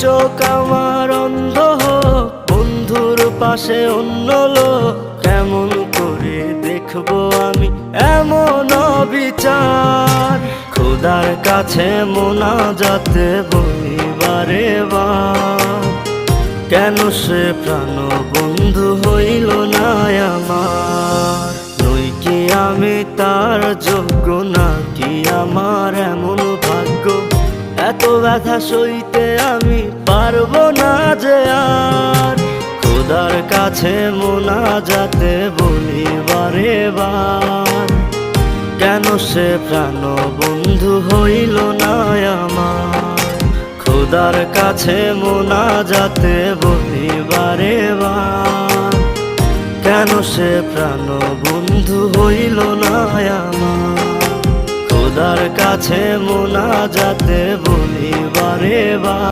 চোখ আমার অন্ধ হোক, বন্ধুর পাশে অন্য লোক, কেমন করে দেখবো আমি এমন অবিচার। খোদার কাছে মোনাজাতে বলি বারে বার, কেন সে প্রাণ বন্ধু হইল না আমার। নই কি আমি তার যোগ্য, নাকি আমার এমন ভাগ্য, এত ব্যথা সইতে আমি পারবো না যে আর। খোদার কাছে মোনাজাতে বলি বারে বার, কেন সে প্রাণ বন্ধু হইল না আমার। খোদার কাছে মোনাজাতে বলি বারে বার, কেন সে প্রাণ বন্ধু হইল না আমার। খোদার কাছে মোনাজাতে বলি বারে বার।